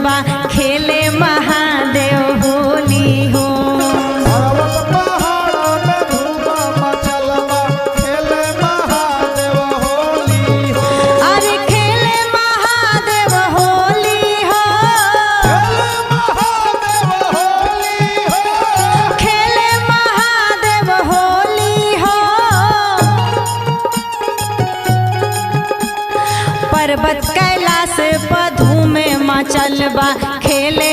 बा खेले महादेव होली हो। पर्वत पहाड़ में धूम मचल बा खेले महादेव होली हो। अरे खेले महादेव होली हो। खेले महादेव होली हो। पर्वत कैलाश पर धूम मचल बा खेले